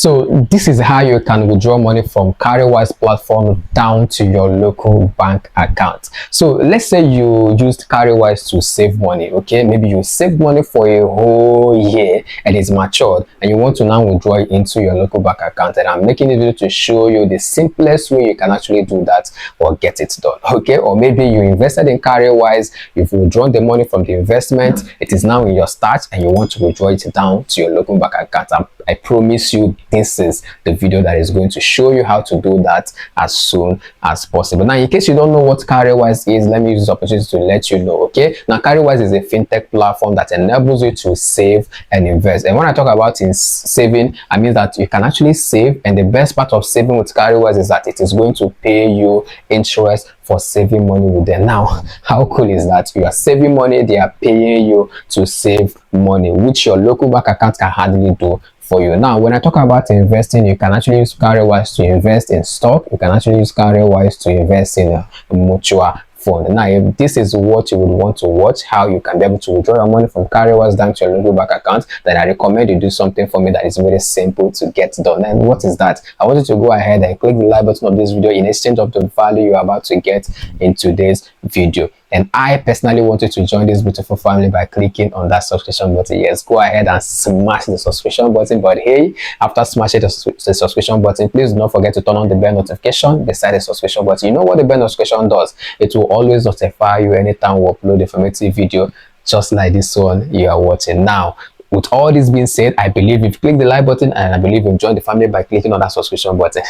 So this is how you can withdraw money from Cowrywise platform down to your local bank account. So let's say you used Cowrywise to save money, okay? Maybe you saved money for a whole year and it's matured and you want to now withdraw it into your local bank account, and I'm making a video to show you the simplest way you can actually do that or get it done, okay? Or maybe you invested in Cowrywise, you've withdrawn the money from the investment, it is now in your start and you want to withdraw it down to your local bank account. I promise you this is the video that is going to show you how to do that as soon as possible. Now, in case you don't know what Cowrywise is, let me use this opportunity to let you know, okay? Now, Cowrywise is a fintech platform that enables you to save and invest. And when I talk about in saving, I mean that you can actually save, and the best part of saving with Cowrywise is that it is going to pay you interest for saving money with them. Now, how cool is that? You are saving money, they are paying you to save money, which your local bank account can hardly do for you. Now, when I talk about investing, you can actually use Cowrywise to invest in stock. You can actually use Cowrywise to invest in a mutual fund. Now, if this is what you would want to watch, how you can be able to withdraw your money from Cowrywise down to your local bank account, then I recommend you do something for me that is very simple to get done. And what is that? I want you to go ahead and click the like button of this video in exchange of the value you're about to get in today's video. And I personally want you to join this beautiful family by clicking on that subscription button. Yes, go ahead and smash the subscription button. But hey, after smashing the subscription button, please do not forget to turn on the bell notification beside the subscription button. You know what the bell notification does? It will always notify you anytime we upload a informative video just like this one you are watching now. With all this being said, I believe you've clicked the like button, and I believe you've joined the family by clicking on that subscription button.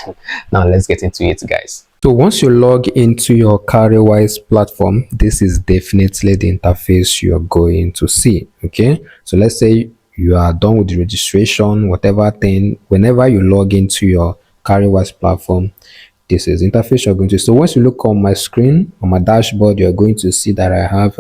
Now let's get into it, guys. So once you log into your Cowrywise platform, this is definitely the interface you're going to see, okay? So let's say you are done with the registration, whatever thing, whenever you log into your Cowrywise platform, this is the interface you're going to see. So once you look on my screen, on my dashboard, you're going to see that I have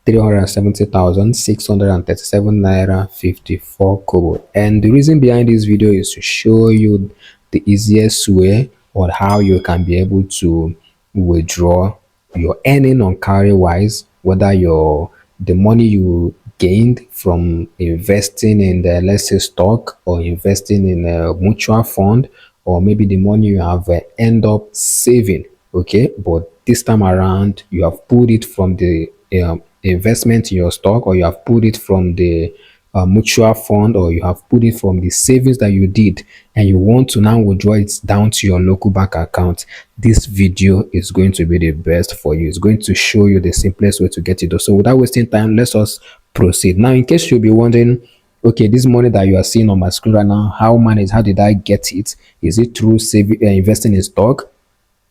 370,637 naira 54 kobo. And the reason behind this video is to show you the easiest way on how you can be able to withdraw your earning on Cowrywise, whether the money you gained from investing in the, let's say, stock, or investing in a mutual fund, or maybe the money you have end up saving, okay? But this time around, you have pulled it from the investment in your stock, or you have pulled it from the mutual fund, or you have put it from the savings that you did, and you want to now withdraw it down to your local bank account. This video is going to be the best for you. It's going to show you the simplest way to get it done. So without wasting time, let's just proceed. Now, in case you'll be wondering, okay, this money that you are seeing on my screen right now, how did I get it? Is it through saving, investing in stock,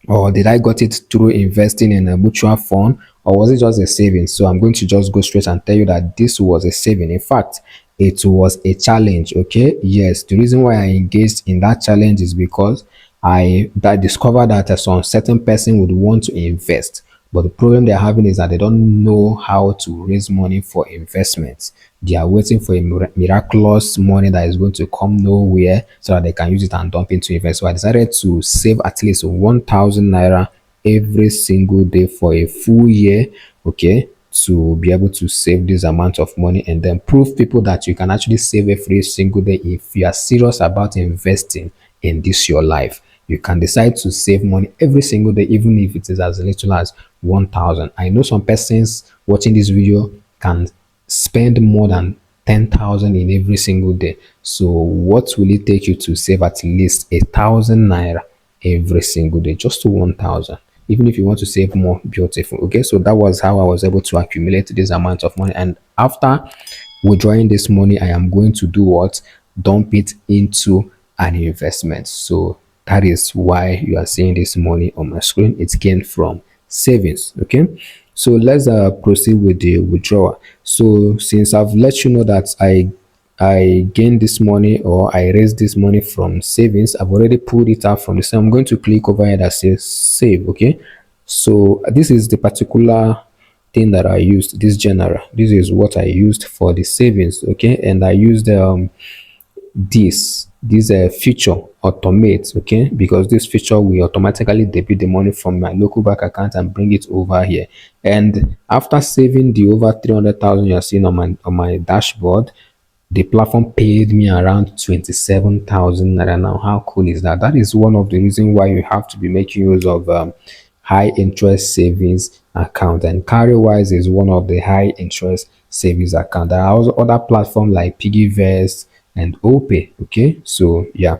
or did I got it through investing in a mutual fund, or was it just a saving? So I'm going to just go straight and tell you that this was a saving. In fact, it was a challenge, okay? Yes, the reason why I engaged in that challenge is because I discovered that a certain person would want to invest, but the problem they're having is that they don't know how to raise money for investments. They are waiting for a miraculous money that is going to come nowhere so that they can use it and dump into invest. So I decided to save at least 1,000 naira every single day for a full year, okay, to be able to save this amount of money, and then prove people that you can actually save every single day. If you are serious about investing in this your life, you can decide to save money every single day, even if it is as little as 1,000. I know some persons watching this video can spend more than 10,000 in every single day. So what will it take you to save at least 1,000 naira every single day? Just 1,000. Even if you want to save more, beautiful. Okay, so that was how I was able to accumulate this amount of money. And after withdrawing this money, I am going to do what? Dump it into an investment. So that is why you are seeing this money on my screen. It came from savings. Okay, so let's proceed with the withdrawal. So since I've let you know that I gained this money, or I raised this money from savings, I've already pulled it out from the same. I'm going to click over here that says save. Okay, so this is the particular thing that I used, this is what I used for the savings. Okay, and I used this feature automate, okay, because this feature will automatically debit the money from my local bank account and bring it over here. And after saving the over 300,000 you're seeing on my dashboard, the platform paid me around 27,000 naira. Now, how cool is that? That is one of the reasons why you have to be making use of high interest savings account, and Cowrywise is one of the high interest savings account. There are also other platforms like Piggyvest and Opay. Okay, so yeah,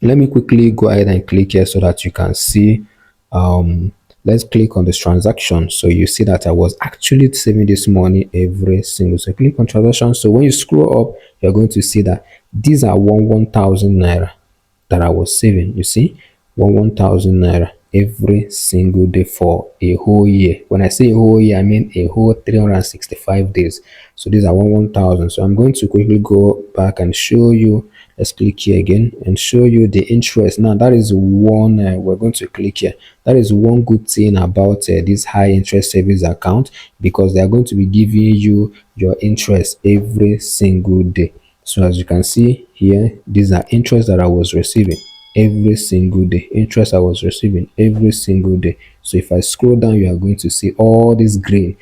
let me quickly go ahead and click here so that you can see. Let's click on this transaction, so you see that I was actually saving this money every single. So click on transaction. So when you scroll up, you're going to see that these are 1,000 naira that I was saving. You see, 1,000 naira every single day for a whole year. When I say a whole year, I mean a whole 365 days. So these are 1,000. So I'm going to quickly go back and show you. Let's click here again and show you the interest. Now that is one, we're going to click here. That is one good thing about this high interest savings account, because they are going to be giving you your interest every single day. So as you can see here, these are interest that I was receiving every single day. Interest I was receiving every single day. So if I scroll down, you are going to see all this green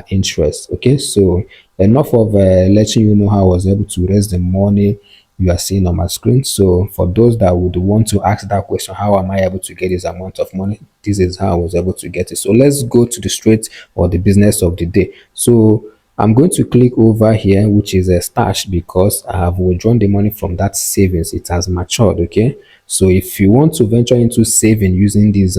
interest. Okay, so enough of letting you know how I was able to raise the money you are seeing on my screen. So for those that would want to ask that question, how am I able to get this amount of money, this is how I was able to get it. So let's go to the straight or the business of the day. So I'm going to click over here, which is a stash, because I have withdrawn the money from that savings. It has matured. Okay, so if you want to venture into saving using this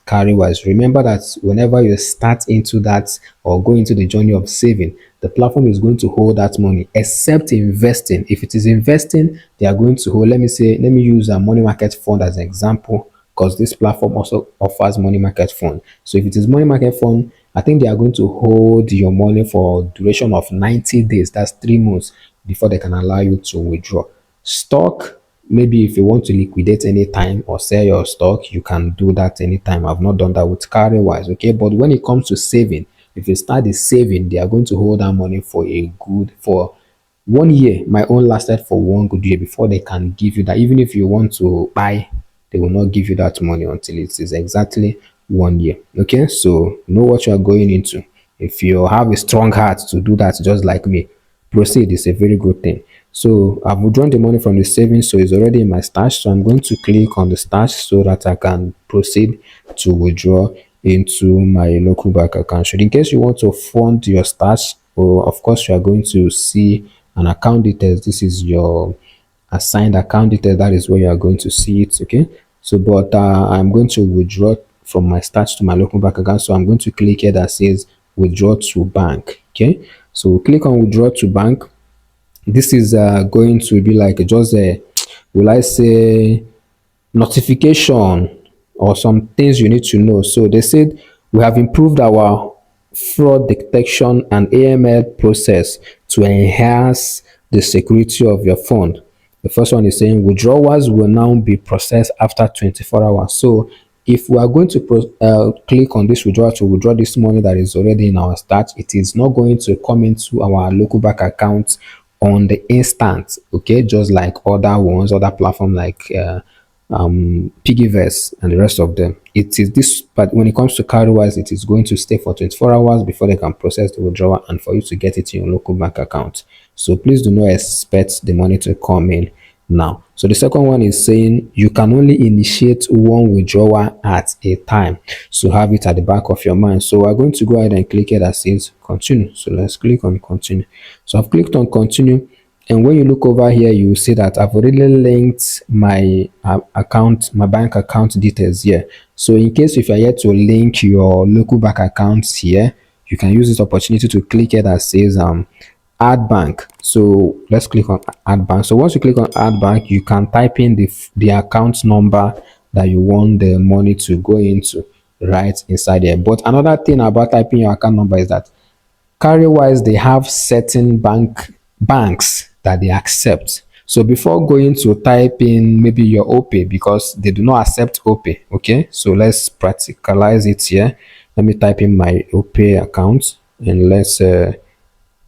Cowrywise, remember that whenever you start into that or go into the journey of saving, the platform is going to hold that money, except investing. If it is investing, they are going to hold. Let me use a money market fund as an example, because this platform also offers money market fund. So if it is money market fund, I think they are going to hold your money for duration of 90 days. That's 3 months before they can allow you to withdraw. Stock, maybe if you want to liquidate anytime or sell your stock, you can do that anytime. I've not done that with Cowrywise. Okay, but when it comes to saving, if you start the saving, they are going to hold that money for 1 year. My own lasted for 1 good year before they can give you that. Even if you want to buy, they will not give you that money until it is exactly 1 year. Okay, so know what you are going into. If you have a strong heart to do that, just like me, proceed. It's a very good thing. So I've withdrawn the money from the savings, so it's already in my stash. So I'm going to click on the stash so that I can proceed to withdraw into my local bank account. So in case you want to fund your stash, or of course you are going to see an account details. This is your assigned account detail. That is where you are going to see it. Okay, so but I'm going to withdraw from my stash to my local bank account. So I'm going to click here that says withdraw to bank. Okay, so we'll click on withdraw to bank. This is going to be like just a, will I say, notification or some things you need to know. So they said we have improved our fraud detection and AML process to enhance the security of your fund. The first one is saying withdrawals will now be processed after 24 hours. So if we are going to click on this withdrawal to withdraw this money that is already in our stash, it is not going to come into our local bank account on the instant. Okay, just like other ones, other platforms like Piggyvest and the rest of them. It is this, but when it comes to Cowrywise, it is going to stay for 24 hours before they can process the withdrawal and for you to get it in your local bank account. So please do not expect the money to come in now. So the second one is saying you can only initiate one withdrawal at a time. So have it at the back of your mind. So we're going to go ahead and click here that says continue. So let's click on continue. So I've clicked on continue. And when you look over here, you will see that I've already linked my account, my bank account details here. So in case if you're yet to link your local bank accounts here, you can use this opportunity to click here that says add bank. So let's click on add bank. So once you click on add bank, you can type in the account number that you want the money to go into right inside there. But another thing about typing your account number is that Cowrywise, they have certain banks that they accept. So before going to type in maybe your Opay, because they do not accept Opay. Okay, so let's practicalize it here. Let me type in my Opay account and let's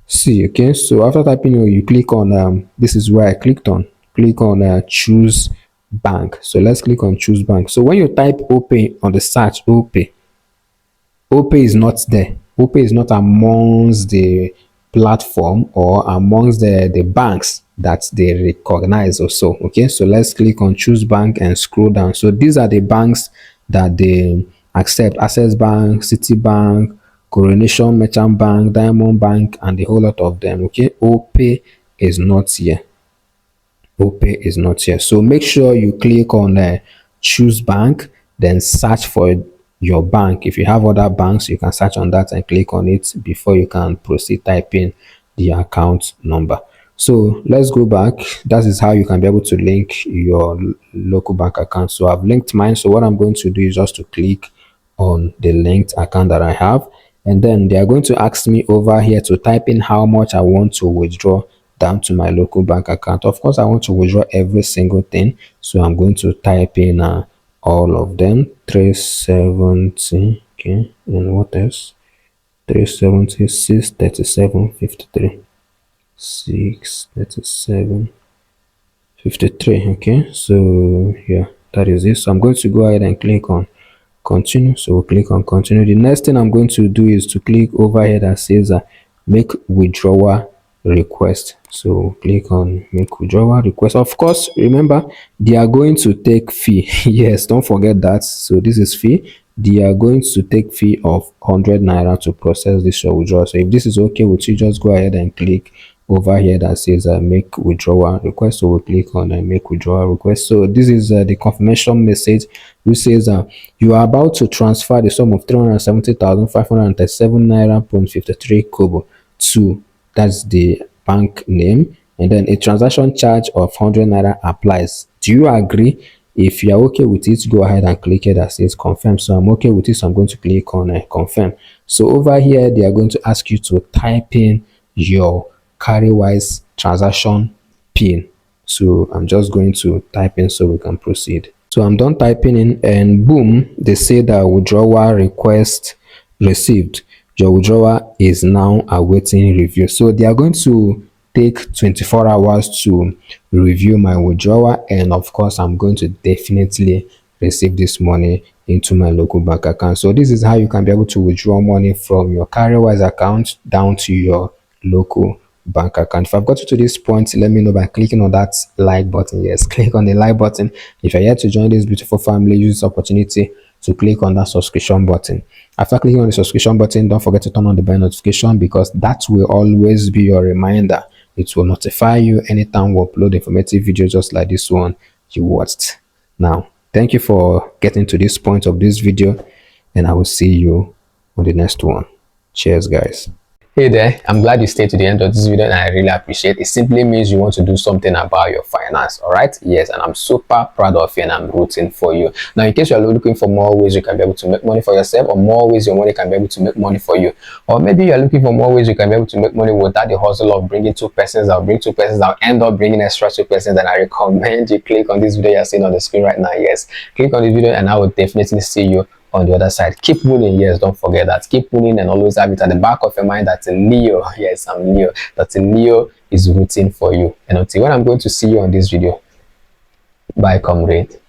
see. Okay, so after typing, you click on this is where I clicked on. Click on choose bank. So let's click on choose bank. So when you type Opay on the search, Opay is not there. Opay is not amongst the platform or amongst the banks that they recognize also. Okay, so let's click on choose bank and scroll down. So these are the banks that they accept: Access Bank, Citibank, Coronation Merchant Bank, Diamond Bank, and a whole lot of them. Okay, OPay is not here. OPay is not here. So make sure you click on choose bank, then search for your bank. If you have other banks, you can search on that and click on it before you can proceed typing the account number. So let's go back. That is how you can be able to link your local bank account. So I've linked mine. So what I'm going to do is just to click on the linked account that I have, and then they are going to ask me over here to type in how much I want to withdraw down to my local bank account. Of course, I want to withdraw every single thing, so I'm going to type in all of them. 370. Okay, and what else? 370, 637, 53, 637, 53. Okay, so yeah, that is it. So I'm going to go ahead and click on continue. So we'll click on continue. The next thing I'm going to do is to click over here that says make withdrawal request. So click on make withdrawal request. Of course, remember they are going to take fee. Yes, don't forget that. So this is fee. They are going to take fee of 100 naira to process this your withdrawal. So if this is okay with you, just go ahead and click over here that says make withdrawal request. So we'll click on make withdrawal request. So this is the confirmation message which says you are about to transfer the sum of 370,537 naira 53 kobo to, that's the bank name, and then a transaction charge of 100 naira applies. Do you agree? If you are okay with it, go ahead and click it that says confirm. So I'm okay with it, so I'm going to click on confirm. So over here they are going to ask you to type in your Cowrywise transaction pin. So I'm just going to type in so we can proceed. So I'm done typing in, and boom, they say that withdrawal request received. Your withdrawal is now awaiting review. So they are going to take 24 hours to review my withdrawal, and of course I'm going to definitely receive this money into my local bank account. So this is how you can be able to withdraw money from your Cowrywise account down to your local bank account. If I've got you to this point, let me know by clicking on that like button. Yes, click on the like button. If you're yet to join this beautiful family, use this opportunity to click on that subscription button. After clicking on the subscription button, don't forget to turn on the bell notification, because that will always be your reminder. It will notify you anytime we upload informative videos just like this one you watched. Now, thank you for getting to this point of this video, and I will see you on the next one. Cheers, guys. Hey there, I'm glad you stayed to the end of this video, and I really appreciate it. It simply means you want to do something about your finance, all right? Yes, and I'm super proud of you, and I'm rooting for you. Now, in case you're looking for more ways you can be able to make money for yourself, or more ways your money can be able to make money for you, or maybe you're looking for more ways you can be able to make money without the hustle of bringing two persons, I'll bring two persons, I'll end up bringing extra two persons, then I recommend you click on this video you're seeing on the screen right now. Yes, click on this video and I will definitely see you on the other side. Keep winning. Yes, don't forget that. Keep winning, and always have it at the back of your mind that Leo, yes, I'm Leo, that Leo is rooting for you. And until when I'm going to see you on this video, bye, comrade.